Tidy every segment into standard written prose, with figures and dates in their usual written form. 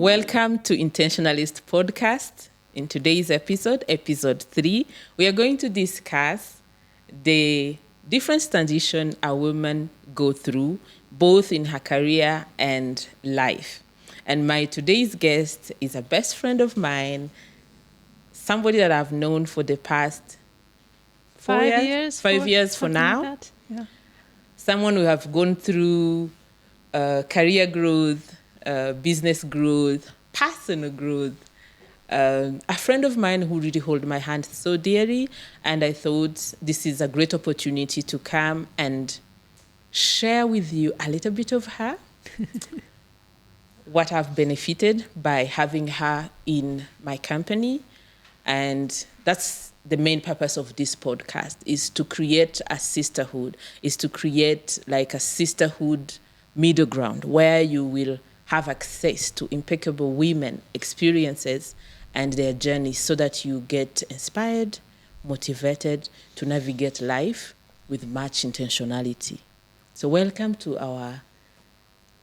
Welcome to Intentionalist podcast. In today's episode, episode 3, we are going to discuss the different transition a woman go through, both in her career and life. And my today's guest is a best friend of mine, somebody that I've known for the past 5 years. 5 years for now. Like that. Yeah. Someone who have gone through career growth, business growth, personal growth. A friend of mine who really hold my hand so dearly, and I thought this is a great opportunity to come and share with you a little bit of her, what I've benefited by having her in my company. And that's the main purpose of this podcast, is to create a sisterhood, is to create like a sisterhood middle ground where you will have access to impeccable women experiences and their journeys so that you get inspired, motivated to navigate life with much intentionality. So welcome to our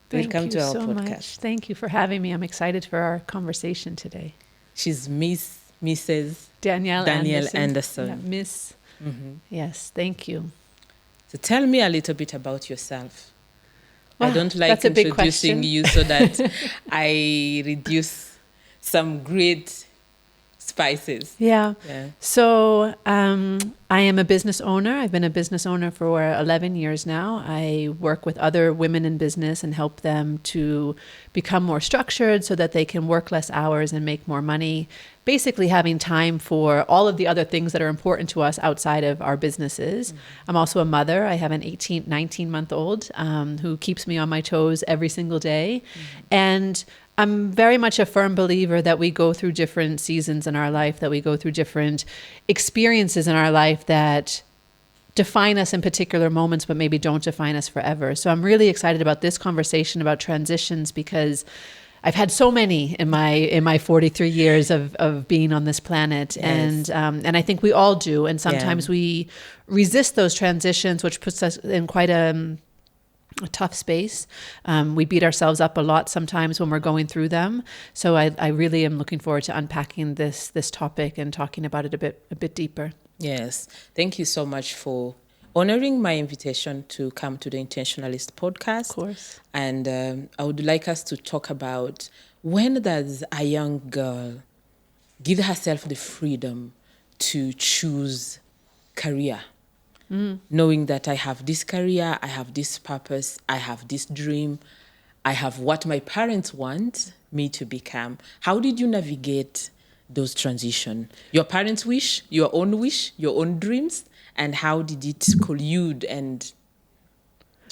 podcast. Thank you for having me. I'm excited for our conversation today. She's Mrs. Danielle Anderson. Yeah, Miss. Mm-hmm. Yes, thank you. So tell me a little bit about yourself. Well, I don't like introducing you so that I reduce some great spices. Yeah. So I am a business owner. I've been a business owner for 11 years now. I work with other women in business and help them to become more structured so that they can work less hours and make more money. Basically having time for all of the other things that are important to us outside of our businesses. Mm-hmm. I'm also a mother. I have an 19-month-old who keeps me on my toes every single day. Mm-hmm. And I'm very much a firm believer that we go through different seasons in our life, that we go through different experiences in our life that define us in particular moments, but maybe don't define us forever. So I'm really excited about this conversation about transitions because I've had so many in my 43 years of being on this planet. Yes. And I think we all do. And sometimes we resist those transitions, which puts us in quite a tough space. We beat ourselves up a lot sometimes when we're going through them. So I really am looking forward to unpacking this topic and talking about it a bit deeper. Yes. Thank you so much for honoring my invitation to come to the Intentionalist podcast. Of course. And I would like us to talk about, when does a young girl give herself the freedom to choose career? Knowing that I have this career, I have this purpose, I have this dream, I have what my parents want me to become. How did you navigate those transitions? Your parents' wish, your own dreams, and how did it collude and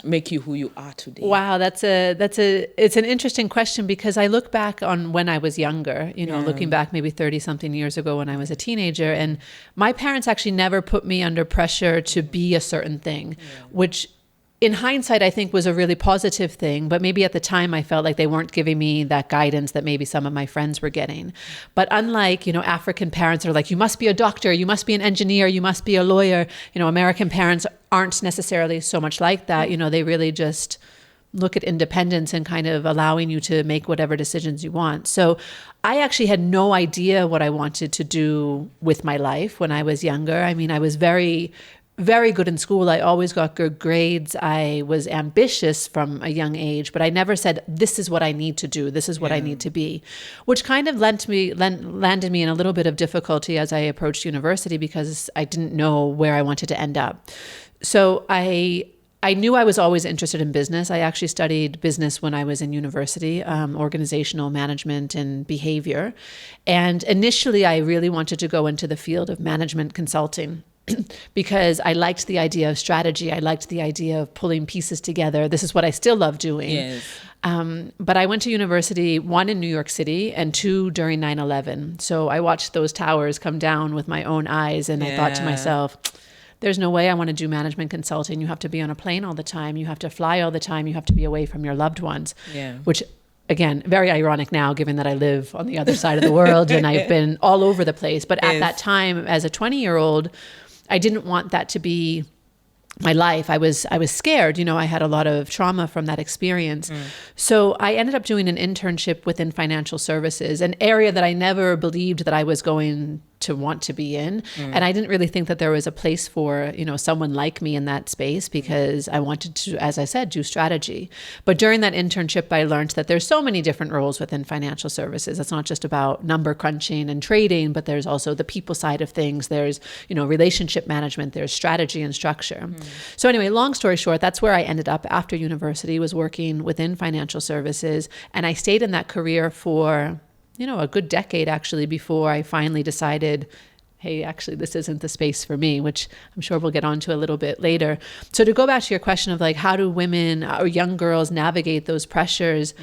make you who you are today? Wow, it's an interesting question because I look back on when I was younger, looking back maybe 30 something years ago when I was a teenager, and my parents actually never put me under pressure to be a certain thing, which in hindsight, I think was a really positive thing, but maybe at the time I felt like they weren't giving me that guidance that maybe some of my friends were getting. But unlike, African parents are like, you must be a doctor, you must be an engineer, you must be a lawyer. American parents aren't necessarily so much like that. They really just look at independence and kind of allowing you to make whatever decisions you want. So I actually had no idea what I wanted to do with my life when I was younger. I mean, I was very good in school. I always got good grades. I was ambitious from a young age, but I never said, this is what I need to do. This is what I need to be, which kind of landed me in a little bit of difficulty as I approached university because I didn't know where I wanted to end up. So I knew I was always interested in business. I actually studied business when I was in university, organizational management and behavior. And initially, I really wanted to go into the field of management consulting. Because I liked the idea of strategy. I liked the idea of pulling pieces together. This is what I still love doing. Yes. But I went to university, 1 in New York City and 2 during 9/11. So I watched those towers come down with my own eyes. And I thought to myself, there's no way I want to do management consulting. You have to be on a plane all the time. You have to fly all the time. You have to be away from your loved ones, which again, very ironic now, given that I live on the other side of the world and I've been all over the place. But at that time, as a 20-year-old, I didn't want that to be my life. I was scared. I had a lot of trauma from that experience. So I ended up doing an internship within financial services, an area that I never believed that I was going to want to be in. And I didn't really think that there was a place for, someone like me in that space, because I wanted to, as I said, do strategy. But during that internship, I learned that there's so many different roles within financial services. It's not just about number crunching and trading, but there's also the people side of things. There's, relationship management, there's strategy and structure. So anyway, long story short, that's where I ended up after university, was working within financial services. And I stayed in that career for a good decade, actually, before I finally decided, hey, actually, this isn't the space for me, which I'm sure we'll get onto a little bit later. So to go back to your question of like, how do women or young girls navigate those pressures?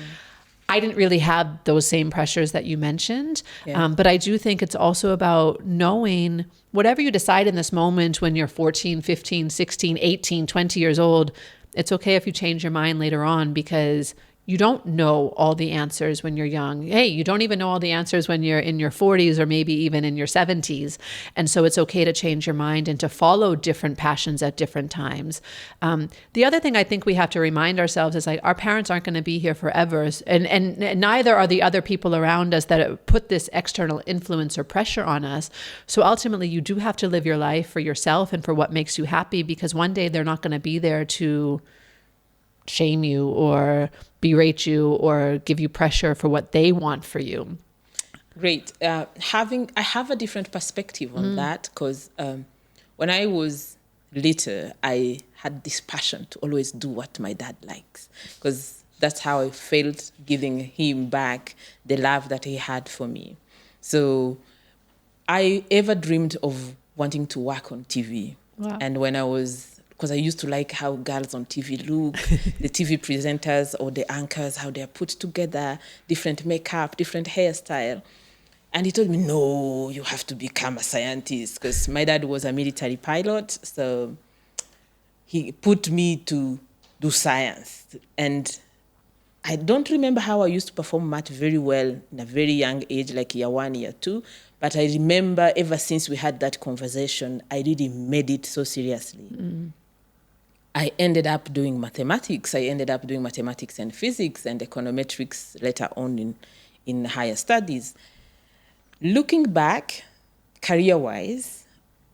I didn't really have those same pressures that you mentioned. But I do think it's also about knowing whatever you decide in this moment when you're 14, 15, 16, 18, 20 years old, it's okay if you change your mind later on, because you don't know all the answers when you're young. Hey, you don't even know all the answers when you're in your 40s or maybe even in your 70s. And so it's okay to change your mind and to follow different passions at different times. The other thing I think we have to remind ourselves is like, our parents aren't going to be here forever. And neither are the other people around us that put this external influence or pressure on us. So ultimately, you do have to live your life for yourself and for what makes you happy, because one day they're not going to be there to shame you or berate you or give you pressure for what they want for you. Great. I have a different perspective on that, because when I was little, I had this passion to always do what my dad likes, because that's how I felt, giving him back the love that he had for me. So I ever dreamed of wanting to work on TV. Wow. And because I used to like how girls on TV look, the TV presenters or the anchors, how they're put together, different makeup, different hairstyle. And he told me, no, you have to become a scientist, because my dad was a military pilot. So he put me to do science. And I don't remember how I used to perform math very well in a very young age, like year 1, year 2. But I remember ever since we had that conversation, I really made it so seriously. I ended up doing mathematics. I ended up doing mathematics and physics and econometrics later on in higher studies. Looking back, career-wise,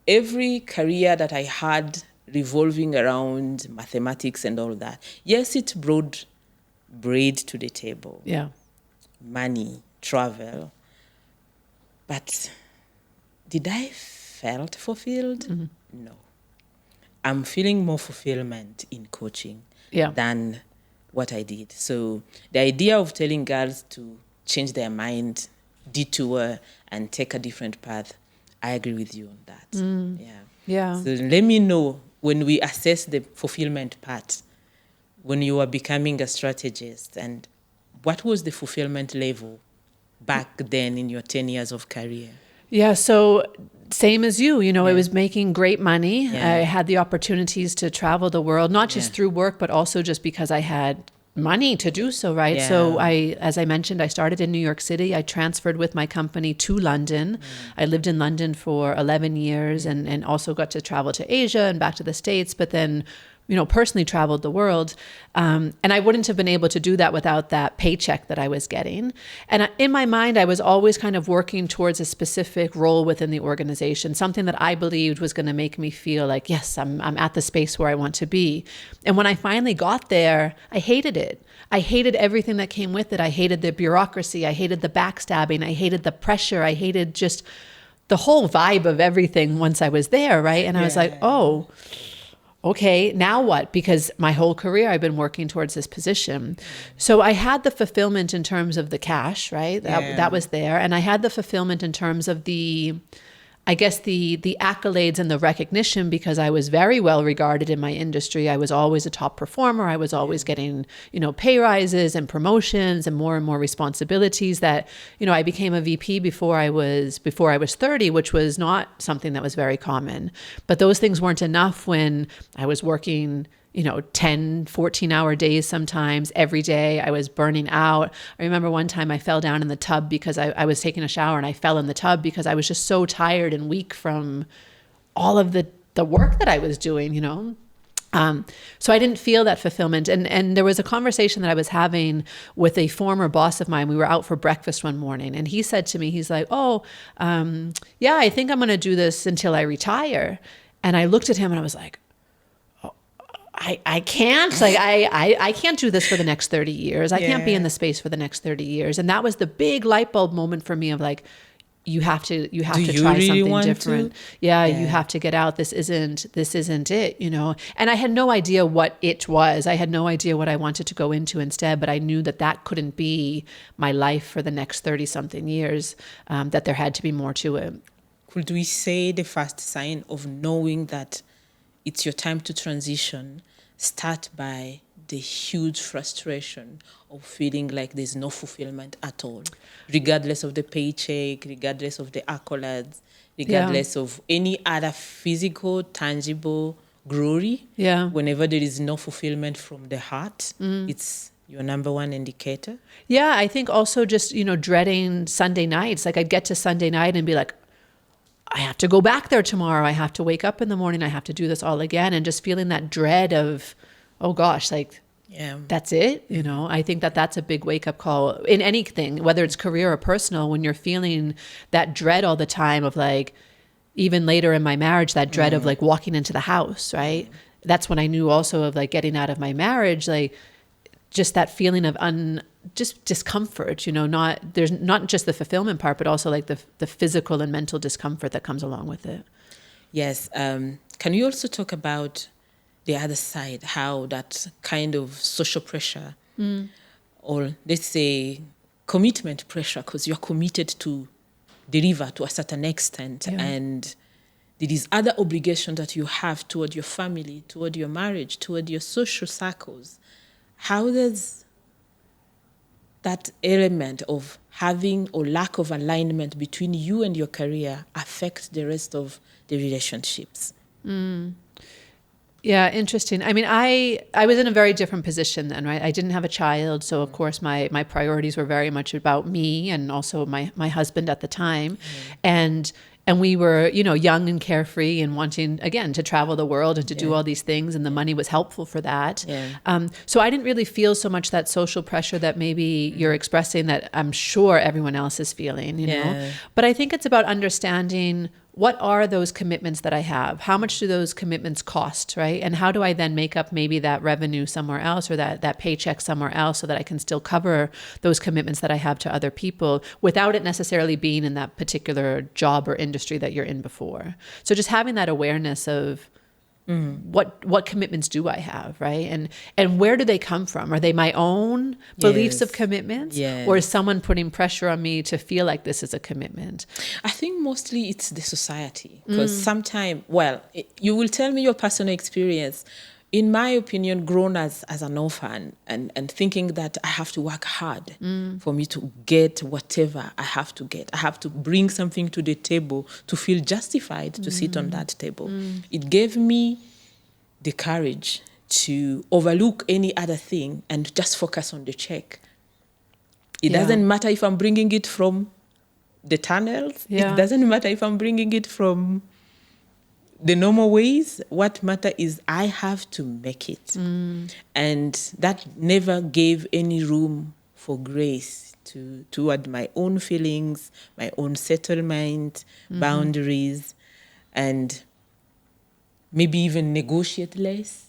every career that I had revolving around mathematics and all that, yes, it brought bread to the table. Yeah. Money, travel. But did I felt fulfilled? No. I'm feeling more fulfillment in coaching than what I did. So the idea of telling girls to change their mind, detour, and take a different path, I agree with you on that. Yeah. So let me know, when we assess the fulfillment part, when you were becoming a strategist, and what was the fulfillment level back then in your 10 years of career? Yeah, so same as you, it was making great money. Yeah. I had the opportunities to travel the world, not just through work, but also just because I had money to do so, right? Yeah. So as I mentioned, I started in New York City. I transferred with my company to London. I lived in London for 11 years and also got to travel to Asia and back to the States, but then personally traveled the world. And I wouldn't have been able to do that without that paycheck that I was getting. And in my mind, I was always kind of working towards a specific role within the organization, something that I believed was going to make me feel like, yes, I'm at the space where I want to be. And when I finally got there, I hated it. I hated everything that came with it. I hated the bureaucracy. I hated the backstabbing. I hated the pressure. I hated just the whole vibe of everything once I was there, right? And I was like, oh, okay, now what? Because my whole career I've been working towards this position. So I had the fulfillment in terms of the cash, right? That was there. And I had the fulfillment in terms of the accolades and the recognition, because I was very well regarded in my industry. I was always a top performer. I was always getting, pay rises and promotions and more responsibilities that, I became a VP before I was 30, which was not something that was very common. But those things weren't enough when I was working 10, 14-hour days sometimes every day. I was burning out. I remember one time I fell down in the tub because I was taking a shower and I fell in the tub because I was just so tired and weak from all of the work that I was doing, So I didn't feel that fulfillment. And there was a conversation that I was having with a former boss of mine. We were out for breakfast one morning, and he said to me, he's like, yeah, I think I'm going to do this until I retire. And I looked at him and I was like, I can't, like, I can't do this for the next 30 years. I can't be in the space for the next 30 years. And that was the big light bulb moment for me of like, you have to try really something different. Yeah, you have to get out. This isn't it, you know? And I had no idea what it was. I had no idea what I wanted to go into instead, but I knew that couldn't be my life for the next 30 something years, that there had to be more to it. Could we say the first sign of knowing that it's your time to transition start by the huge frustration of feeling like there's no fulfillment at all, regardless of the paycheck, regardless of the accolades, regardless of any other physical, tangible glory? Yeah. Whenever there is no fulfillment from the heart, it's your number one indicator? Yeah, I think also just, you know, dreading Sunday nights. Like I'd get to Sunday night and be like, I have to go back there tomorrow. I have to wake up in the morning. I have to do this all again. And just feeling that dread of, oh gosh, like, that's it. You know, I think that's a big wake up call in anything, whether it's career or personal, when you're feeling that dread all the time of like, even later in my marriage, that dread of like walking into the house, right? That's when I knew also of like getting out of my marriage, like just that feeling of just discomfort, you know, there's not just the fulfillment part, but also like the physical and mental discomfort that comes along with it. Yes. Can you also talk about the other side, how that kind of social pressure, or let's say commitment pressure, because you're committed to deliver to a certain extent, and there is other obligation that you have toward your family, toward your marriage, toward your social circles. How does that element of having or lack of alignment between you and your career affect the rest of the relationships? Yeah, interesting. I mean, I was in a very different position then, right? I didn't have a child, so of course my priorities were very much about me and also my husband at the time. And we were, you know, young and carefree and wanting, again, to travel the world and to do all these things. And the money was helpful for that. So I didn't really feel so much that social pressure that maybe you're expressing that I'm sure everyone else is feeling, you know. But I think it's about understanding, what are those commitments that I have? How much do those commitments cost, right? And how do I then make up maybe that revenue somewhere else or that paycheck somewhere else so that I can still cover those commitments that I have to other people without it necessarily being in that particular job or industry that you're in before? So just having that awareness of what commitments do I have, right? And where do they come from? Are they my own beliefs of commitments? Or is someone putting pressure on me to feel like this is a commitment? I think mostly it's the society, because sometimes, you will tell me your personal experience. In my opinion, grown as an orphan and thinking that I have to work hard for me to get whatever I have to get. I have to bring something to the table to feel justified to sit on that table. It gave me the courage to overlook any other thing and just focus on the check. It doesn't matter if I'm bringing it from the tunnels. It doesn't matter if I'm bringing it from the normal ways. What matters is I have to make it. And that never gave any room for grace toward my own feelings, my own settlement, boundaries, and maybe even negotiate less,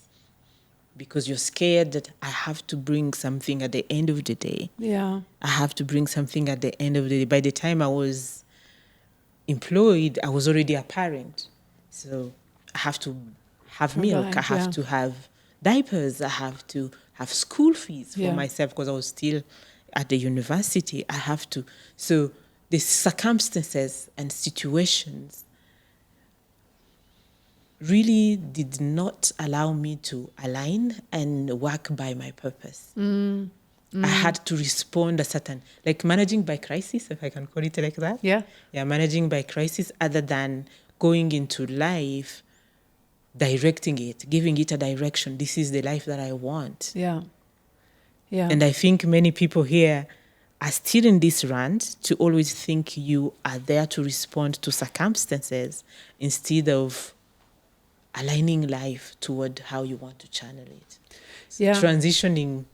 because you're scared that I have to bring something at the end of the day. I have to bring something at the end of the day. By the time I was employed, I was already a parent. So I have to have milk. I have to have diapers. I have to have school fees for myself because I was still at the university. I have to. So the circumstances and situations really did not allow me to align and work by my purpose. I had to respond a certain, like managing by crisis, if I can call it like that. Yeah, managing by crisis, other than going into life, directing it, giving it a direction. This is the life that I want. And I think many people here are still in this rant to always think you are there to respond to circumstances instead of aligning life toward how you want to channel it. Yeah. Transitioning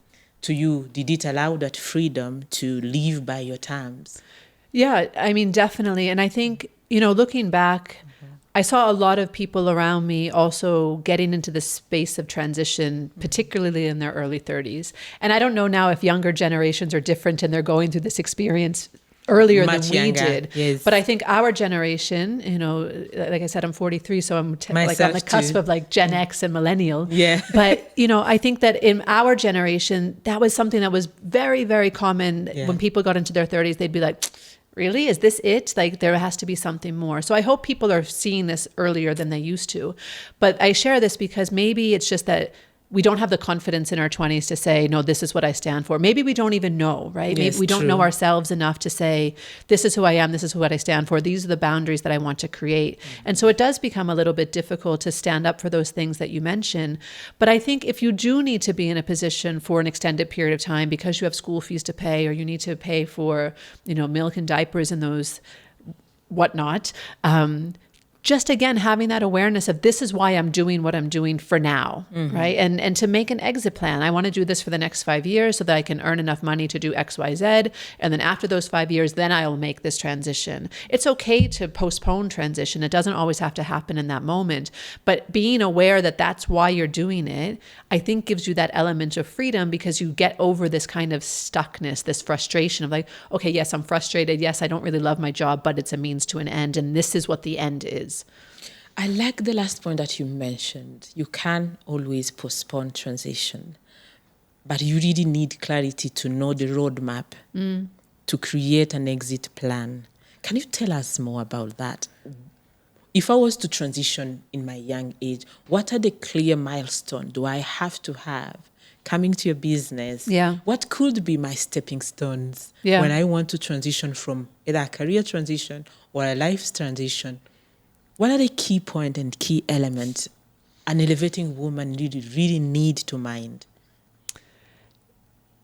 to you, did it allow that freedom to live by your terms? Yeah, I mean, definitely. And I think, you know, looking back, I saw a lot of people around me also getting into the space of transition, particularly in their early 30s. And I don't know now if younger generations are different and they're going through this experience earlier Much than we younger, did. yes. But I think our generation, you know, like I said, I'm 43, so I'm like on Myself the cusp too. of like Gen X and millennial. Yeah. But, you know, I think that in our generation, that was something that was very, very common. Yeah. When people got into their 30s, they'd be like, really? Is this it? Like there has to be something more. So I hope people are seeing this earlier than they used to. But I share this because maybe it's just that we don't have the confidence in our 20s to say, no, this is what I stand for. Maybe we don't even know, right? Yes, Maybe we don't true. know ourselves enough to say, this is who I am, this is what I stand for, these are the boundaries that I want to create. And so it does become a little bit difficult to stand up for those things that you mention. But I think if you do need to be in a position for an extended period of time because you have school fees to pay, or you need to pay for, you know, milk and diapers and those whatnot, just again, having that awareness of this is why I'm doing what I'm doing for now, right? And to make an exit plan. I want to do this for the next 5 years so that I can earn enough money to do X, Y, Z. And then after those 5 years, then I'll make this transition. It's okay to postpone transition. It doesn't always have to happen in that moment. But being aware that that's why you're doing it, I think gives you that element of freedom because you get over this kind of stuckness, this frustration of like, okay, yes, I'm frustrated. Yes, I don't really love my job, but it's a means to an end. And this is what the end is. I like the last point that you mentioned. You can always postpone transition, but you really need clarity to know the roadmap to create an exit plan. Can you tell us more about that? If I was to transition in my young age, what are the clear milestones do I have to have coming to your business? Yeah. What could be my stepping stones Yeah. when I want to transition from either a career transition or a life transition? What are the key points and key elements an elevating woman really need to mind?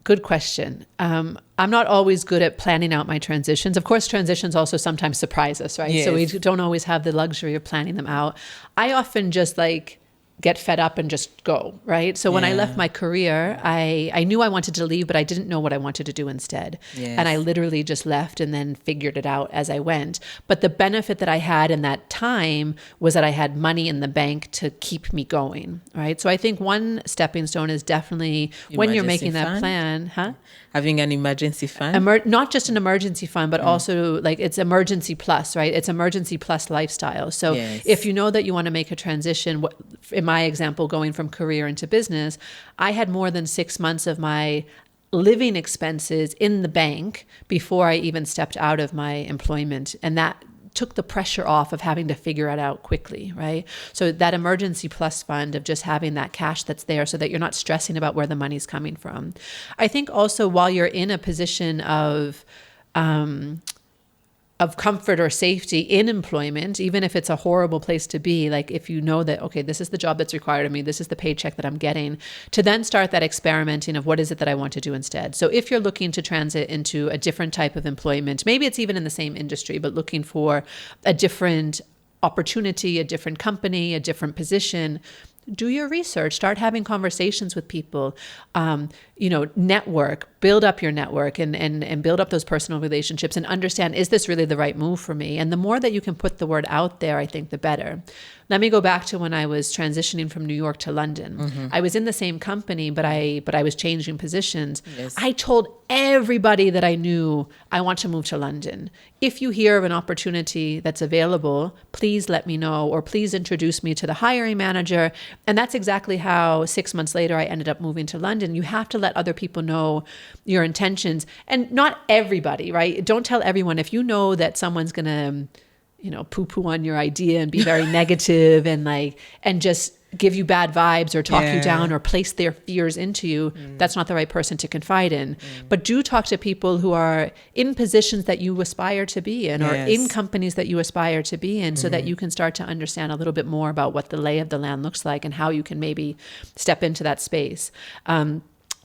Good question. I'm not always good at planning out my transitions. Of course, transitions also sometimes surprise us, right? Yes. So we don't always have the luxury of planning them out. I often just like get fed up and just go, right? So when I left my career, I knew I wanted to leave, but I didn't know what I wanted to do instead. Yes. And I literally just left and then figured it out as I went. But the benefit that I had in that time was that I had money in the bank to keep me going, right? So I think one stepping stone is definitely when you're Emergency making that fund? plan, Having an emergency fund? not just an emergency fund, but also like it's emergency plus, right? It's emergency plus lifestyle. So Yes. if you know that you want to make a transition, in my example, going from career into business, I had more than 6 months of my living expenses in the bank before I even stepped out of my employment. And that took the pressure off of having to figure it out quickly, right? So that emergency plus fund of just having that cash that's there so that you're not stressing about where the money's coming from. I think also while you're in a position of comfort or safety in employment, even if it's a horrible place to be, like if you know that, okay, this is the job that's required of me, this is the paycheck that I'm getting, to then start that experimenting of what is it that I want to do instead. So if you're looking to transit into a different type of employment, maybe it's even in the same industry, but looking for a different opportunity, a different company, a different position, do your research, start having conversations with people, network, build up your network and build up those personal relationships and understand, is this really the right move for me? And the more that you can put the word out there, I think the better. Let me go back to when I was transitioning from New York to London. I was in the same company, but I was changing positions. Yes. I told everybody that I knew, I want to move to London. If you hear of an opportunity that's available, please let me know, or please introduce me to the hiring manager. And that's exactly how 6 months later, I ended up moving to London. You have to let other people know your intentions, and not everybody, right? Don't tell everyone. If you know that someone's going to, poo-poo on your idea and be very negative and just give you bad vibes or talk you down or place their fears into you, that's not the right person to confide in. But do talk to people who are in positions that you aspire to be in, or in companies that you aspire to be in, so that you can start to understand a little bit more about what the lay of the land looks like and how you can maybe step into that space.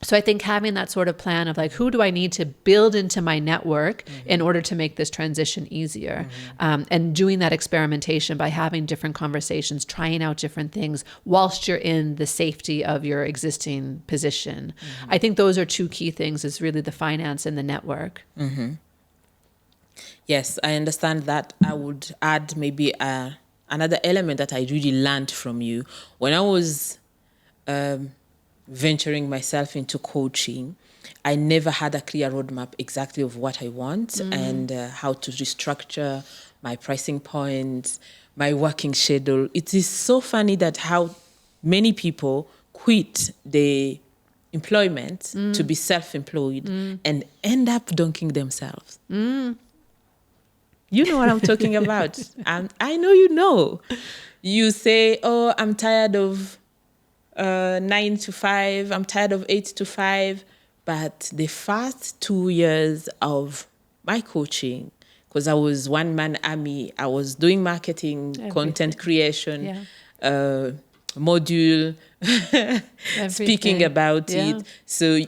So I think having that sort of plan of like, who do I need to build into my network in order to make this transition easier? And doing that experimentation by having different conversations, trying out different things whilst you're in the safety of your existing position. I think those are two key things, is really the finance and the network. Yes, I understand that. I would add maybe another element that I really learned from you. When I was venturing myself into coaching, I never had a clear roadmap exactly of what I want and how to restructure my pricing points, my working schedule. It is so funny that how many people quit the employment to be self-employed and end up donking themselves. You know what I'm talking about. I know you know. You say, oh, I'm tired of 9 to 5, I'm tired of 8 to 5. But the first 2 years of my coaching, because I was one-man army, I was doing marketing, content creation, module, speaking about it. So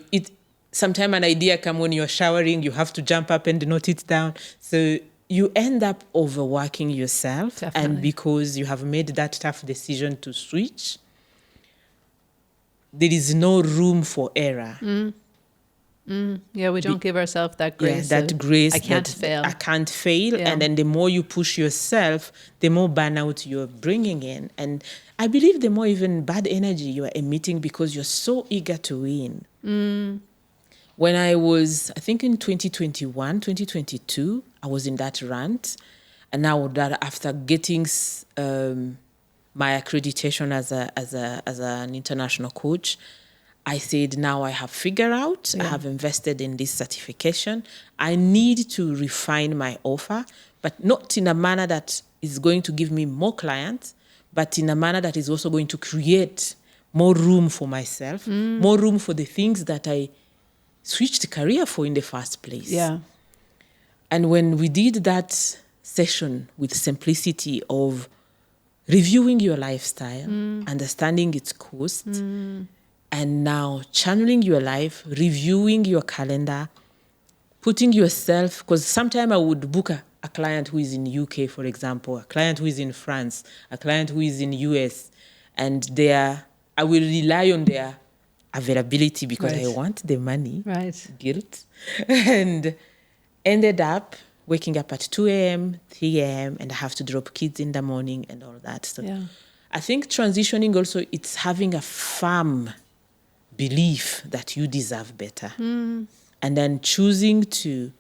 sometimes an idea comes when you're showering, you have to jump up and note it down. So you end up overworking yourself. Definitely. And because you have made that tough decision to switch, there is no room for error. Yeah, we don't give ourselves that grace. Yeah, that grace. I can't fail. I can't fail. Yeah. And then the more you push yourself, the more burnout you're bringing in. And I believe the more even bad energy you are emitting because you're so eager to win. When I was, I think in 2021, 2022, I was in that rant. And now that after getting my accreditation as an international coach, I said, now I have figured out, I have invested in this certification. I need to refine my offer, but not in a manner that is going to give me more clients, but in a manner that is also going to create more room for myself, more room for the things that I switched career for in the first place. Yeah. And when we did that session with simplicity of reviewing your lifestyle, understanding its cost, and now channeling your life, reviewing your calendar, putting yourself, because sometimes I would book a client who is in UK, for example, a client who is in France, a client who is in US, and I will rely on their availability because I want the money, guilt, and ended up waking up at 2 a.m., 3 a.m., and I have to drop kids in the morning and all that. So I think transitioning also, it's having a firm belief that you deserve better. And then choosing to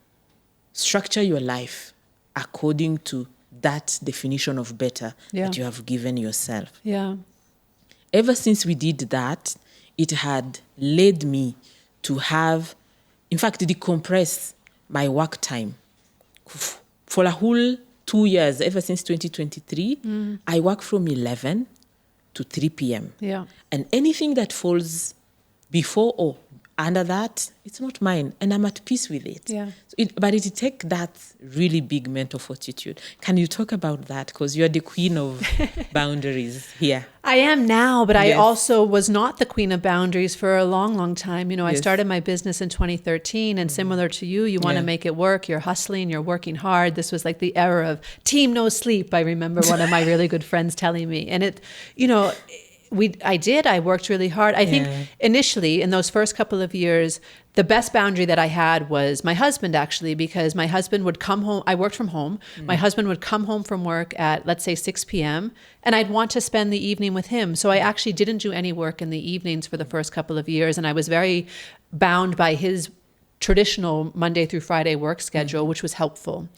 structure your life according to that definition of better that you have given yourself. Yeah. Ever since we did that, it had led me to have, in fact, decompress my work time. For a whole 2 years, ever since 2023, I work from 11 to 3 p.m. Yeah. And anything that falls before or under that, it's not mine. And I'm at peace with it. Yeah. But it takes that really big mental fortitude. Can you talk about that? Because you're the queen of boundaries here. I am now, but I also was not the queen of boundaries for a long, long time. You know, I started my business in 2013, and similar to you want to make it work. You're hustling, you're working hard. This was like the era of team no sleep. I remember one of my really good friends telling me. And it, you know, I worked really hard. I think initially in those first couple of years, the best boundary that I had was my husband, actually, because my husband would come home. I worked from home. My husband would come home from work at, let's say, 6 p.m. and I'd want to spend the evening with him. So I actually didn't do any work in the evenings for the first couple of years. And I was very bound by his traditional Monday through Friday work schedule, which was helpful.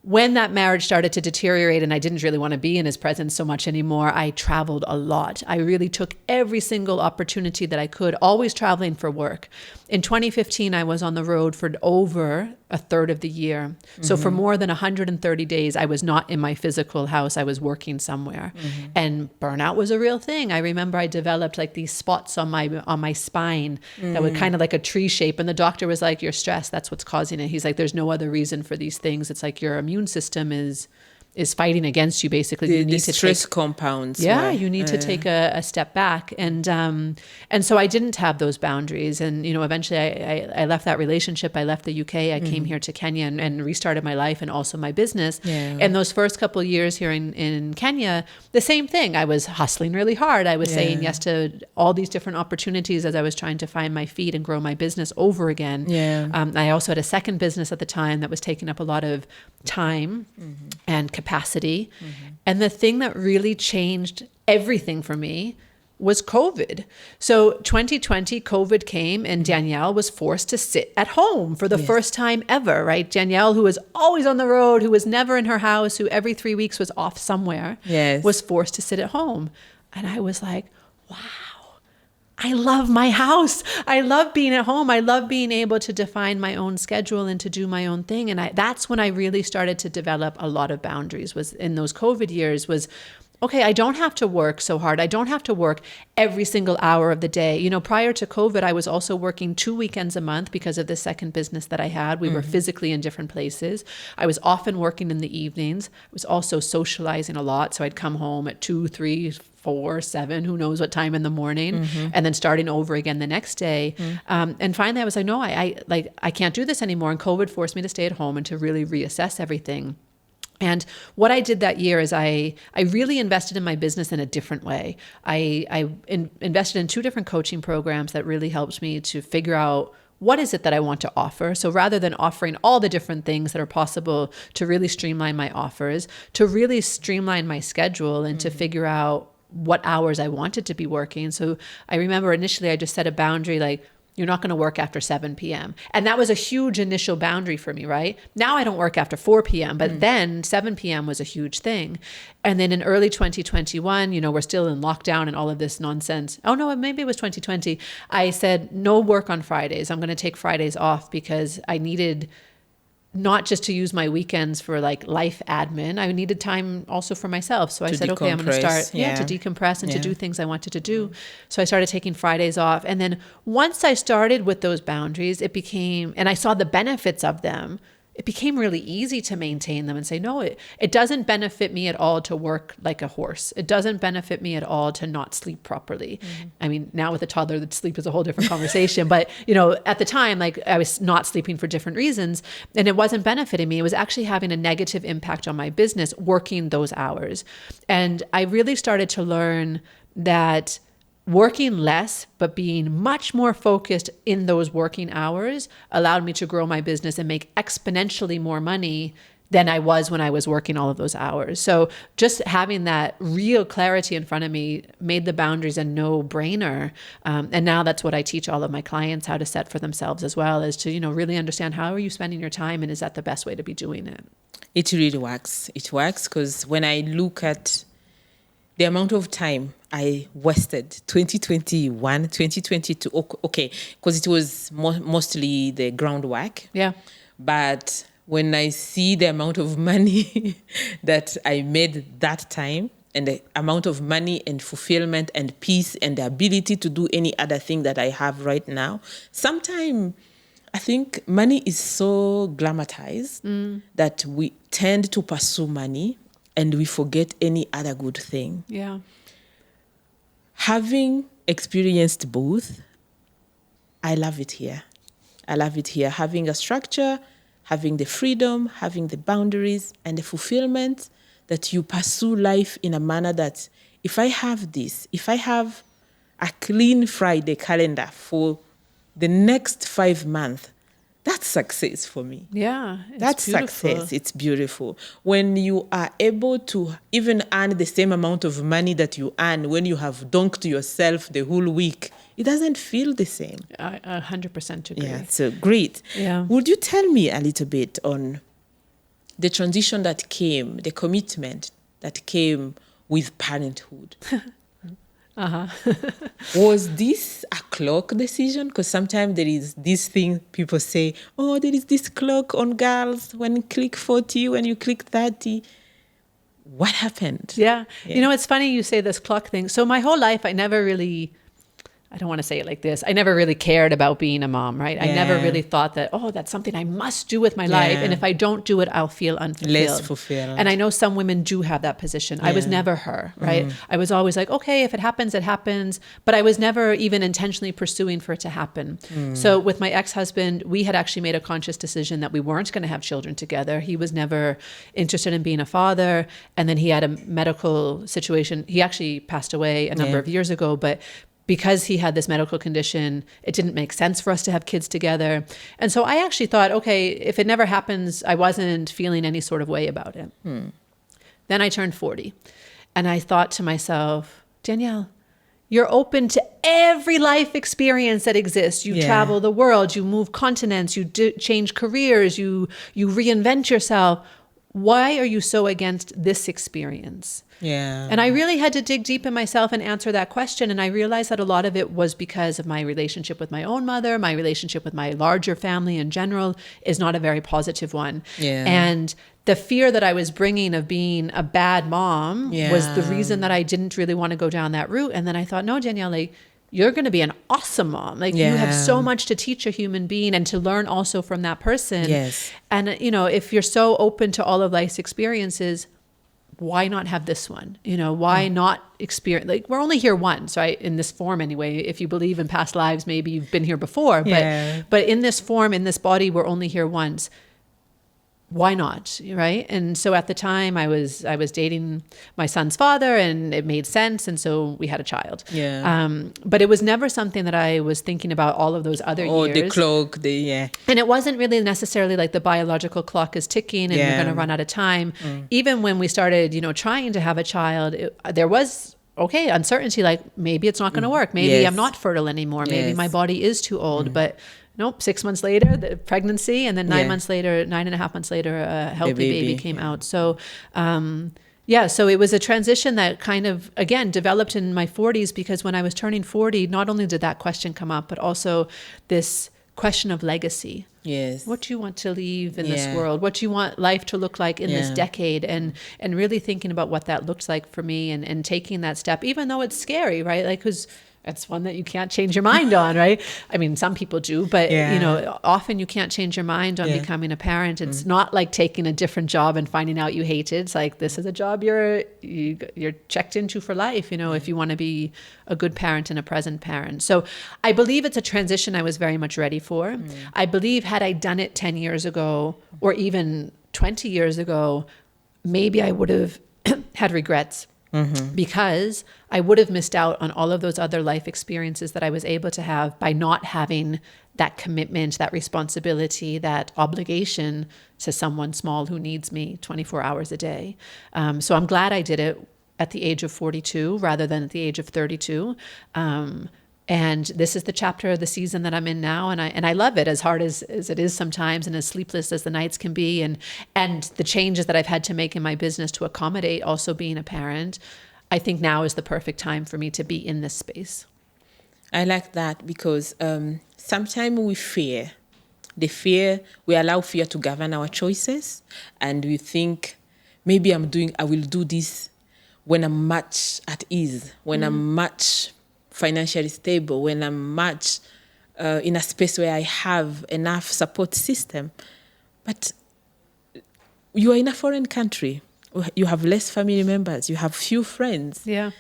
When that marriage started to deteriorate and I didn't really want to be in his presence so much anymore, I traveled a lot. I really took every single opportunity that I could, always traveling for work. In 2015, I was on the road for over a third of the year. So for more than 130 days, I was not in my physical house. I was working somewhere. And burnout was a real thing. I remember I developed like these spots on my spine that were kind of like a tree shape. And the doctor was like, you're stressed. That's what's causing it. He's like, there's no other reason for these things. It's like your immune system is is fighting against you, basically. The, you need the to stress take, compounds. yeah, right? you need to take a step back. And so I didn't have those boundaries. And, eventually I left that relationship. I left the UK. I came here to Kenya and restarted my life and also my business. Yeah. And those first couple of years here in Kenya, the same thing. I was hustling really hard. I was saying yes to all these different opportunities as I was trying to find my feet and grow my business over again. Yeah. I also had a second business at the time that was taking up a lot of time and capacity. And the thing that really changed everything for me was COVID. So 2020, COVID came and Danielle was forced to sit at home for the first time ever, right? Danielle, who was always on the road, who was never in her house, who every 3 weeks was off somewhere, was forced to sit at home. And I was like, wow. I love my house. I love being at home. I love being able to define my own schedule and to do my own thing. And that's when I really started to develop a lot of boundaries, was in those COVID years, was, okay, I don't have to work so hard. I don't have to work every single hour of the day. Prior to COVID, I was also working 2 weekends a month because of the second business that I had. We were physically in different places. I was often working in the evenings. I was also socializing a lot. So I'd come home at 2, 3, 4, 7, who knows what time in the morning, and then starting over again the next day. And finally I was like, no, I can't do this anymore. And COVID forced me to stay at home and to really reassess everything. And what I did that year is I really invested in my business in a different way. I invested in 2 different coaching programs that really helped me to figure out what is it that I want to offer. So rather than offering all the different things that are possible, to really streamline my offers, to really streamline my schedule, and to figure out what hours I wanted to be working. So I remember initially I just set a boundary, like, you're not going to work after 7 p.m. And that was a huge initial boundary for me, right? Now I don't work after 4 p.m., but then 7 p.m. was a huge thing. And then in early 2021, we're still in lockdown and all of this nonsense. Oh no, maybe it was 2020. I said, no work on Fridays. I'm going to take Fridays off because I needed not just to use my weekends for like life admin. I needed time also for myself. So I said, okay, I'm going to start to decompress and to do things I wanted to do. So I started taking Fridays off. And then once I started with those boundaries, it became, and I saw the benefits of them, it became really easy to maintain them and say, no, it doesn't benefit me at all to work like a horse. It doesn't benefit me at all to not sleep properly. I mean, now with a toddler, the sleep is a whole different conversation. But, at the time, like, I was not sleeping for different reasons and it wasn't benefiting me. It was actually having a negative impact on my business, working those hours. And I really started to learn that working less, but being much more focused in those working hours allowed me to grow my business and make exponentially more money than I was when I was working all of those hours. So just having that real clarity in front of me made the boundaries a no-brainer. And now that's what I teach all of my clients how to set for themselves as well, is to, really understand, how are you spending your time and is that the best way to be doing it? It really works. It works because when I look at the amount of time I wasted, 2021, 2022, okay, because it was mostly the groundwork. Yeah. But when I see the amount of money that I made that time, and the amount of money and fulfillment and peace and the ability to do any other thing that I have right now, sometimes I think money is so glamorized that we tend to pursue money and we forget any other good thing. Yeah. Having experienced both, I love it here. I love it here. Having a structure, having the freedom, having the boundaries and the fulfillment, that you pursue life in a manner that if I have this, if I have a clean Friday calendar for the next 5 months, that's success for me. Yeah, that's beautiful. Success. It's beautiful. When you are able to even earn the same amount of money that you earn when you have donked yourself the whole week, it doesn't feel the same. I 100% agree. Yeah, so great. Yeah. Would you tell me a little bit on the transition that came, the commitment that came with parenthood? Was this a clock decision? Because sometimes there is this thing people say, oh, there is this clock on girls when you click 40, when you click 30. What happened? Yeah. It's funny you say this clock thing. So my whole life, I I don't want to say it like this. I never really cared about being a mom, right? I never Yeah. really thought that, oh, that's something I must do with my life. And if I don't do it, I'll feel unfulfilled. Less fulfilled. And I know some women do have that position. I was never her, right? I was always like, okay, if it happens, it happens. But I was never even intentionally pursuing for it to happen. So with my ex-husband, we had actually made a conscious decision that we weren't going to have children together. He was never interested in being a father. And then he had a medical situation. He actually passed away a number of years ago, but because he had this medical condition, it didn't make sense for us to have kids together. And so I actually thought, okay, if it never happens, I wasn't feeling any sort of way about it. Then I turned 40 and I thought to myself, Danielle, you're open to every life experience that exists. You travel the world, you move continents, you change careers, you reinvent yourself. Why are you so against this experience? Yeah. And I really had to dig deep in myself and answer that question. And I realized that a lot of it was because of my relationship with my own mother. My relationship with my larger family in general is not a very positive one. Yeah. And the fear that I was bringing of being a bad mom was the reason that I didn't really want to go down that route. And then I thought, no, Danielle, like, you're going to be an awesome mom. Like you have so much to teach a human being and to learn also from that person. Yes. And, you know, if you're so open to all of life's experiences, why not have this one? You know, why not experience, like we're only here once, right? In this form anyway. If you believe in past lives, maybe you've been here before, but in this form, in this body, we're only here once. Why not? Right. And so at the time I was dating my son's father and it made sense. And so we had a child. But it was never something that I was thinking about all of those other years. The clock, And it wasn't really necessarily like the biological clock is ticking and you're going to run out of time. Even when we started, you know, trying to have a child, there was uncertainty, like maybe it's not going to work. Maybe I'm not fertile anymore. Maybe my body is too old, but nope, 6 months later, the pregnancy, and then 9 months later, 9.5 months later, a healthy baby came out. So, so it was a transition that kind of, again, developed in my 40s because when I was turning 40, not only did that question come up, but also this question of legacy. Yes. What do you want to leave in this world? What do you want life to look like in this decade? And really thinking about what that looks like for me and taking that step, even though it's scary, right? Like, because that's one that you can't change your mind on, right? I mean, some people do, but you know, often you can't change your mind on becoming a parent. It's not like taking a different job and finding out you hate it. It's like, this is a job you're checked into for life, you know, if you want to be a good parent and a present parent. So I believe it's a transition I was very much ready for. I believe had I done it 10 years ago or even 20 years ago, maybe I would have had regrets. Because I would have missed out on all of those other life experiences that I was able to have by not having that commitment, that responsibility, that obligation to someone small who needs me 24 hours a day. So I'm glad I did it at the age of 42 rather than at the age of 32. And this is the chapter of the season that I'm in now. And I love it, as hard as it is sometimes and as sleepless as the nights can be. And the changes that I've had to make in my business to accommodate also being a parent. I think now is the perfect time for me to be in this space. I like that because sometimes we allow fear to govern our choices. And we think, maybe I will do this when I'm much at ease, when I'm much financially stable, when I'm much in a space where I have enough support system. But you are in a foreign country. You have less family members. You have few friends. Yeah.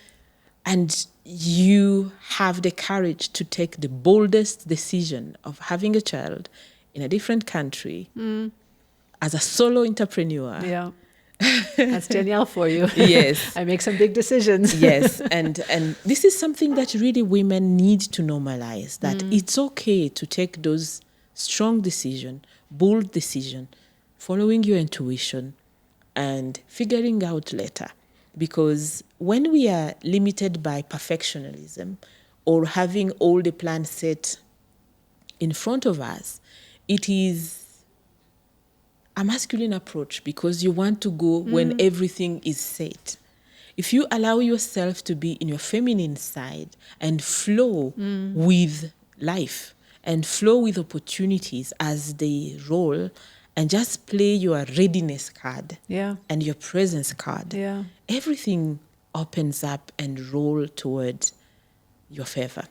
And you have the courage to take the boldest decision of having a child in a different country as a solo entrepreneur. Yeah. That's Danielle for you. Yes. I make some big decisions. Yes. And this is something that really women need to normalize, that it's okay to take those strong decisions, bold decisions, following your intuition and figuring out later. Because when we are limited by perfectionism or having all the plans set in front of us, it is a masculine approach because you want to go when everything is set. If you allow yourself to be in your feminine side and flow with life and flow with opportunities as they roll and just play your readiness card and your presence card, everything opens up and roll toward your favor.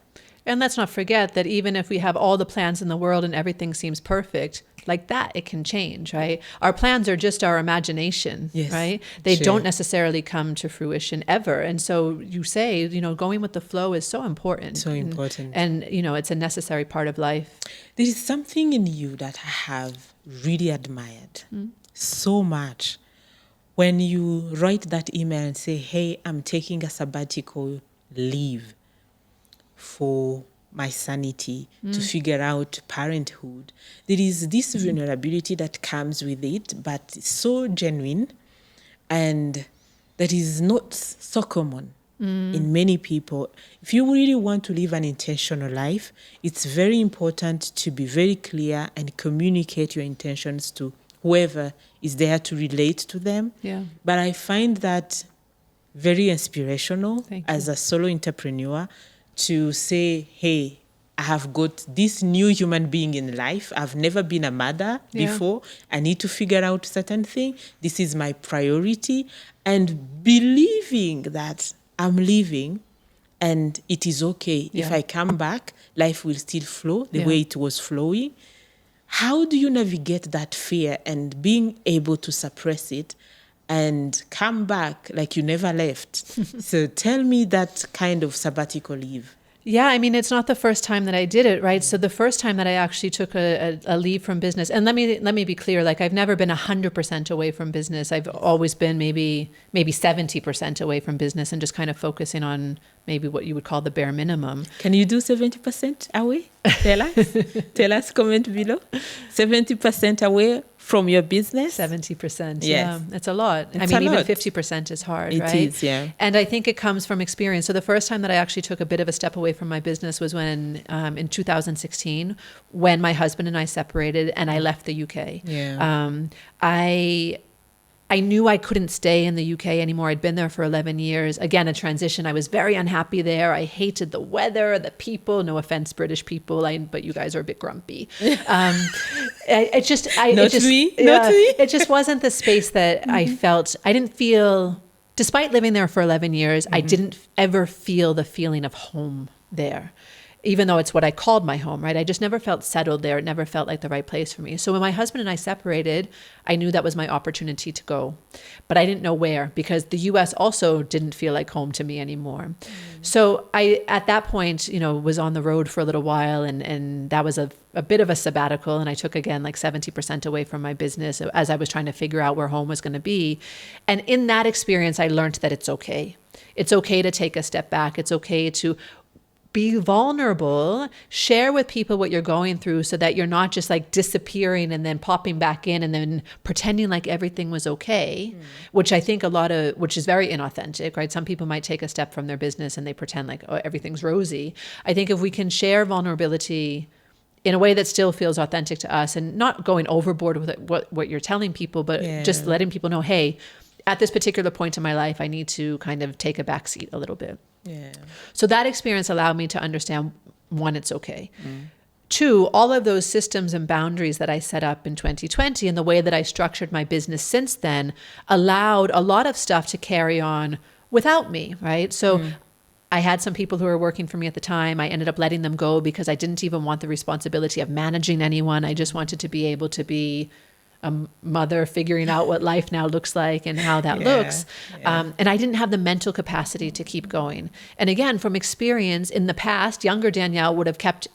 And let's not forget that even if we have all the plans in the world and everything seems perfect, like that, it can change, right? Our plans are just our imagination, Yes, right? They sure. don't necessarily come to fruition ever. And so you say, going with the flow is so important. So important. And it's a necessary part of life. There is something in you that I have really admired so much. When you write that email and say, hey, I'm taking a sabbatical leave for my sanity to figure out parenthood, there is this vulnerability that comes with it, but it's so genuine, and that is not so common in many people. If you really want to live an intentional life, it's very important to be very clear and communicate your intentions to whoever is there to relate to them. Yeah. But I find that very inspirational Thank as you. a solo entrepreneur to say, hey, I have got this new human being in life. I've never been a mother before. I need to figure out certain thing. This is my priority. And believing that I'm leaving and it is okay. If I come back, life will still flow the way it was flowing. How do you navigate that fear and being able to suppress it and come back like you never left? So tell me that kind of sabbatical leave. Yeah, I mean, it's not the first time that I did it, right? So the first time that I actually took a leave from business, and let me be clear, like I've never been 100% away from business. I've always been maybe 70% away from business and just kind of focusing on maybe what you would call the bare minimum. Can you do 70% away? Tell us, comment below. 70% away from your business? 70%. Yes. Yeah, it's a lot. It's I mean, a even lot. 50% is hard, right? It is, yeah. And I think it comes from experience. So the first time that I actually took a bit of a step away from my business was when, in 2016, when my husband and I separated and I left the UK. Yeah. I knew I couldn't stay in the UK anymore. I'd been there for 11 years. Again, a transition. I was very unhappy there. I hated the weather, the people. No offense, British people, but you guys are a bit grumpy. Not me. It just wasn't the space that I felt. I didn't feel, despite living there for 11 years, I didn't ever feel the feeling of home there. Even though it's what I called my home, right? I just never felt settled there. It never felt like the right place for me. So when my husband and I separated, I knew that was my opportunity to go. But I didn't know where, because the US also didn't feel like home to me anymore. So I, at that point, was on the road for a little while, and that was a bit of a sabbatical. And I took, again, like 70% away from my business as I was trying to figure out where home was going to be. And in that experience, I learned that it's okay. It's okay to take a step back. It's okay to be vulnerable, share with people what you're going through so that you're not just like disappearing and then popping back in and then pretending like everything was okay, which I think which is very inauthentic, right? Some people might take a step from their business and they pretend like, oh, everything's rosy. I think if we can share vulnerability in a way that still feels authentic to us and not going overboard with what you're telling people, but just letting people know, hey, at this particular point in my life, I need to kind of take a back seat a little bit. Yeah. So that experience allowed me to understand, one, it's okay. Two, all of those systems and boundaries that I set up in 2020 and the way that I structured my business since then allowed a lot of stuff to carry on without me, right? So I had some people who were working for me at the time. I ended up letting them go because I didn't even want the responsibility of managing anyone. I just wanted to be able to be a mother figuring out what life now looks like and how that looks. And I didn't have the mental capacity to keep going. And again, from experience in the past, younger Danielle would have kept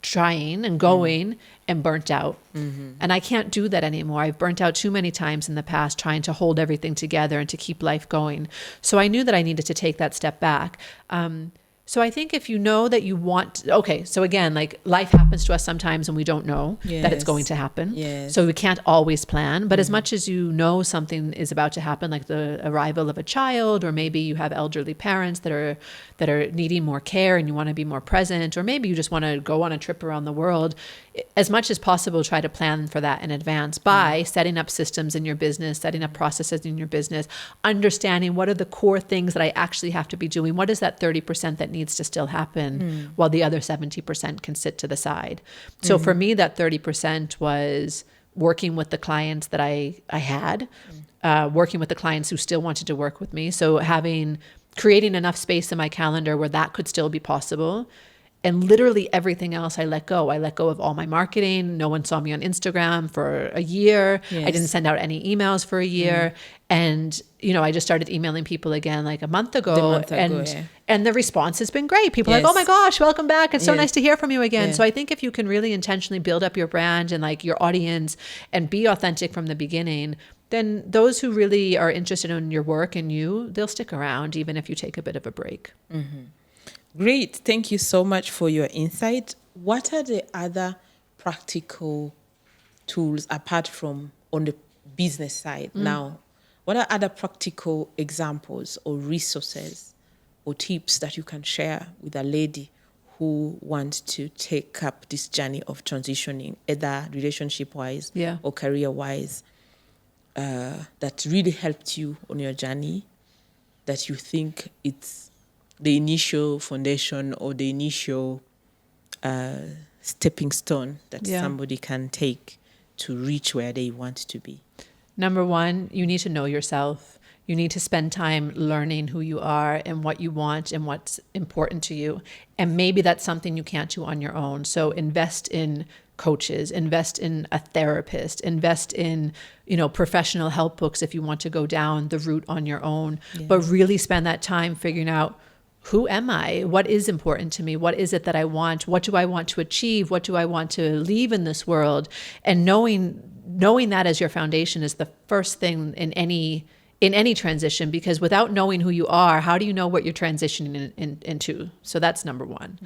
trying and going and burnt out. And I can't do that anymore. I've burnt out too many times in the past trying to hold everything together and to keep life going. So I knew that I needed to take that step back. So I think if you know that you want, okay, so again, like life happens to us sometimes and we don't know that it's going to happen. So we can't always plan, but as much as you know something is about to happen, like the arrival of a child, or maybe you have elderly parents that are needing more care and you want to be more present, or maybe you just want to go on a trip around the world, as much as possible, try to plan for that in advance by setting up systems in your business, setting up processes in your business, understanding what are the core things that I actually have to be doing. What is that 30% that needs to still happen while the other 70% can sit to the side? So for me, that 30% was working with the clients that I had, working with the clients who still wanted to work with me. So creating enough space in my calendar where that could still be possible, And literally everything else I let go. I let go of all my marketing. No one saw me on Instagram for a year. Yes. I didn't send out any emails for a year. And, I just started emailing people again like a month ago. And the response has been great. People are like, oh my gosh, welcome back. It's so nice to hear from you again. So I think if you can really intentionally build up your brand and like your audience and be authentic from the beginning, then those who really are interested in your work and they'll stick around even if you take a bit of a break. Great. Thank you so much for your insight. What are the other practical tools apart from on the business side now? What are other practical examples or resources or tips that you can share with a lady who wants to take up this journey of transitioning, either relationship-wise or career-wise, that really helped you on your journey, that you think it's the initial foundation or the initial stepping stone that somebody can take to reach where they want to be? Number one, you need to know yourself. You need to spend time learning who you are and what you want and what's important to you. And maybe that's something you can't do on your own. So invest in coaches, invest in a therapist, invest in, professional help books if you want to go down the route on your own. But really spend that time figuring out, who am I? What is important to me? What is it that I want? What do I want to achieve? What do I want to leave in this world? And knowing that as your foundation is the first thing in any transition, because without knowing who you are, how do you know what you're transitioning into? So that's number one.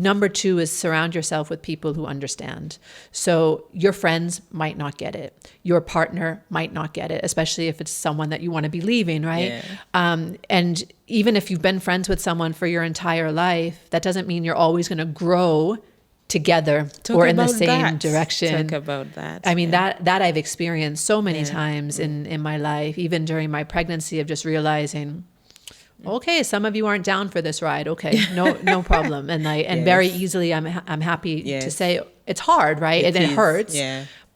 Number two is surround yourself with people who understand. So your friends might not get it. Your partner might not get it, especially if it's someone that you want to be leaving, right? And even if you've been friends with someone for your entire life, that doesn't mean you're always going to grow together or in the same direction. Talk about that. I mean, that I've experienced so many times in my life, even during my pregnancy, of just realizing, okay, some of you aren't down for this ride. Okay, no problem. And very easily, I'm happy to say it's hard, right? It hurts.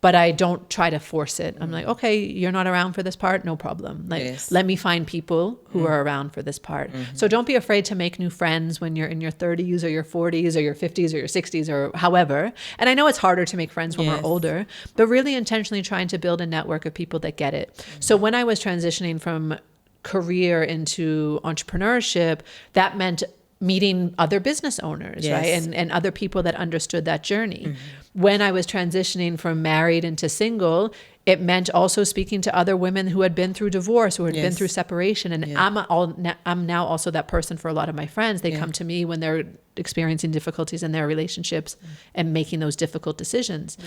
But I don't try to force it. I'm like, okay, you're not around for this part, no problem. Let me find people who are around for this part. So don't be afraid to make new friends when you're in your 30s or your 40s or your 50s or your 60s or however. And I know it's harder to make friends when we're older, but really intentionally trying to build a network of people that get it. So when I was transitioning from career into entrepreneurship, that meant meeting other business owners, right? And other people that understood that journey. When I was transitioning from married into single, it meant also speaking to other women who had been through divorce, who had been through separation. And I'm now also that person for a lot of my friends. They come to me when they're experiencing difficulties in their relationships and making those difficult decisions.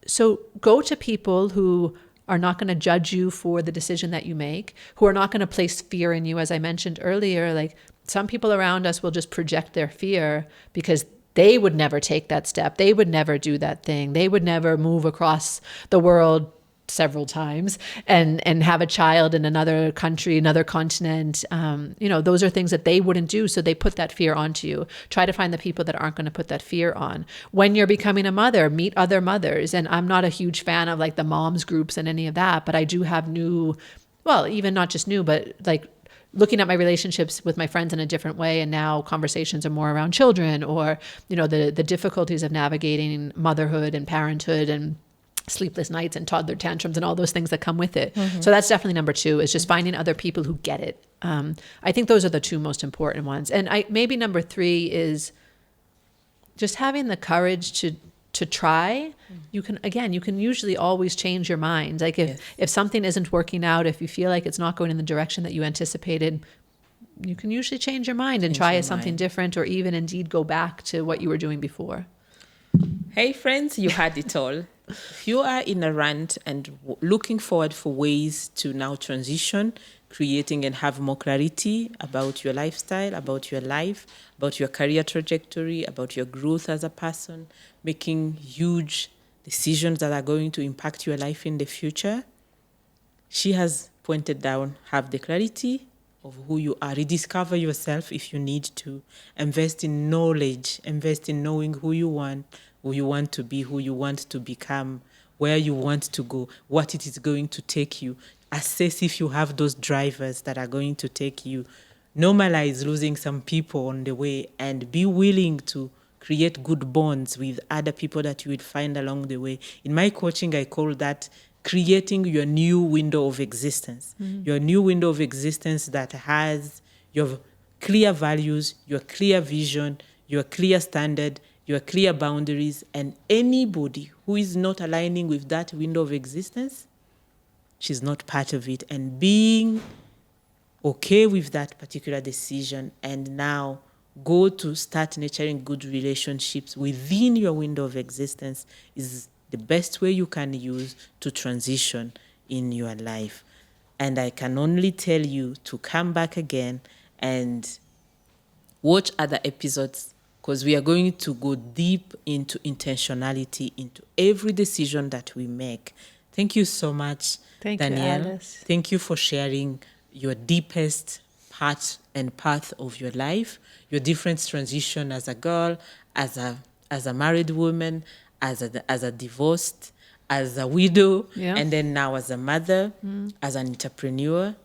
So go to people who are not going to judge you for the decision that you make, who are not going to place fear in you. As I mentioned earlier, like some people around us will just project their fear because they would never take that step. They would never do that thing. They would never move across the world several times and have a child in another country, another continent. Those are things that they wouldn't do. So they put that fear onto you. Try to find the people that aren't going to put that fear on. When you're becoming a mother, meet other mothers. And I'm not a huge fan of like the moms groups and any of that, but I do have even not just new, but like looking at my relationships with my friends in a different way. And now conversations are more around children or, the difficulties of navigating motherhood and parenthood and sleepless nights and toddler tantrums and all those things that come with it. So that's definitely number two, is just finding other people who get it. I think those are the two most important ones. And maybe number three is just having the courage to try. You can usually always change your mind. Like if something isn't working out, if you feel like it's not going in the direction that you anticipated, you can usually change your mind and try something different, or even indeed go back to what you were doing before. Hey friends, you had it all. If you are in a rant and looking forward for ways to now transition, creating and have more clarity about your lifestyle, about your life, about your career trajectory, about your growth as a person, making huge decisions that are going to impact your life in the future, she has pointed down, have the clarity of who you are, rediscover yourself if you need to, invest in knowledge, invest in knowing who you want to be, who you want to become, where you want to go, what it is going to take you. Assess if you have those drivers that are going to take you normalize losing some people on the way, and be willing to create good bonds with other people that you would find along the way. In my coaching, I call that creating your new window of existence. Your new window of existence that has your clear values, your clear vision, your clear standard, your clear boundaries, and anybody who is not aligning with that window of existence, she's not part of it. And being okay with that particular decision, and now go to start nurturing good relationships within your window of existence, is the best way you can use to transition in your life. And I can only tell you to come back again and watch other episodes, because we are going to go deep into intentionality, into every decision that we make. Thank you so much, Thank Danielle. you, Alice. Thank you for sharing your deepest part and path of your life, your different transition as a girl, as a married woman, as a divorced, as a widow, Yeah. and then now as a mother, as an entrepreneur.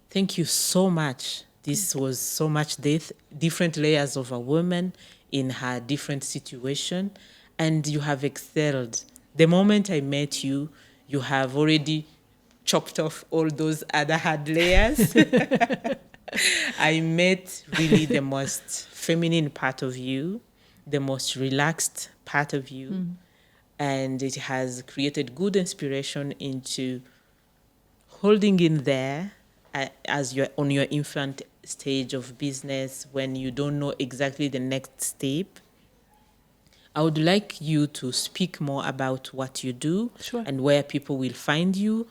Thank you so much. This was so much different layers of a woman in her different situation, and you have excelled. The moment I met you, you have already chopped off all those other hard layers. I met really the most feminine part of you, the most relaxed part of you, and it has created good inspiration into holding in there as you're on your infant stage of business, when you don't know exactly the next step. I would like you to speak more about what you do. Sure. And where people will find you,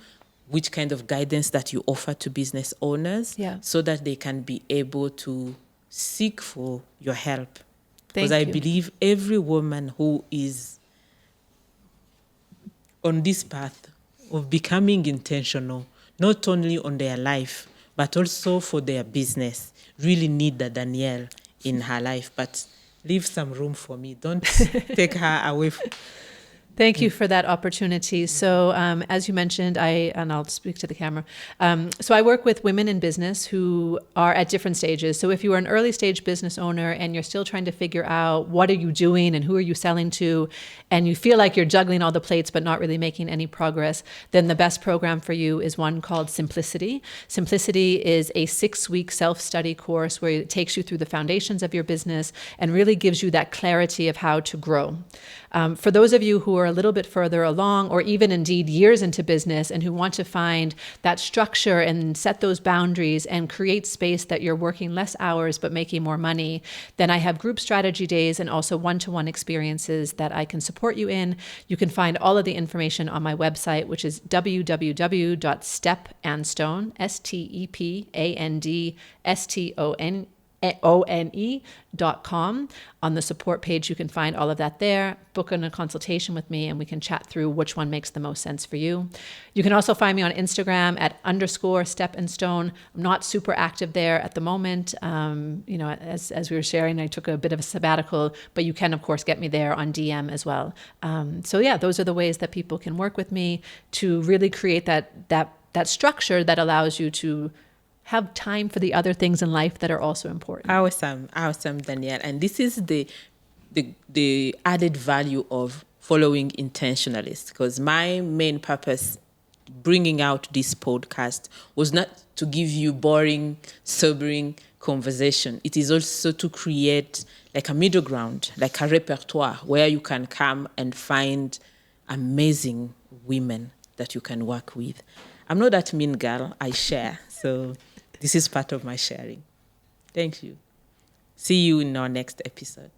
which kind of guidance that you offer to business owners, Yeah. so that they can be able to seek for your help. Thank Because I you. believe every woman who is on this path of becoming intentional, not only on their life, but also for their business, really need the Danielle in her life. But leave some room for me. Don't take her away from... Thank you for that opportunity. So, as you mentioned, and I'll speak to the camera. So I work with women in business who are at different stages. So if you are an early stage business owner and you're still trying to figure out what are you doing and who are you selling to, and you feel like you're juggling all the plates but not really making any progress, then the best program for you is one called Simplicity. Simplicity is a 6-week self-study course where it takes you through the foundations of your business and really gives you that clarity of how to grow. For those of you who are a little bit further along, or even indeed years into business, and who want to find that structure and set those boundaries and create space that you're working less hours but making more money, then I have group strategy days and also one-to-one experiences that I can support you in. You can find all of the information on my website, which is www.stepandstone, STEPANDSTONE.com. On the support page, you can find all of that there. Book a consultation with me and we can chat through which one makes the most sense for you. You can also find me on Instagram at _stepandstone. I'm not super active there at the moment. As we were sharing, I took a bit of a sabbatical, but you can, of course, get me there on DM as well. Those are the ways that people can work with me to really create that structure that allows you to have time for the other things in life that are also important. Awesome, Danielle. And this is the added value of following Intentionalist, because my main purpose bringing out this podcast was not to give you boring, sobering conversation. It is also to create like a middle ground, like a repertoire where you can come and find amazing women that you can work with. I'm not that mean girl, I share. So this is part of my sharing. Thank you. See you in our next episode.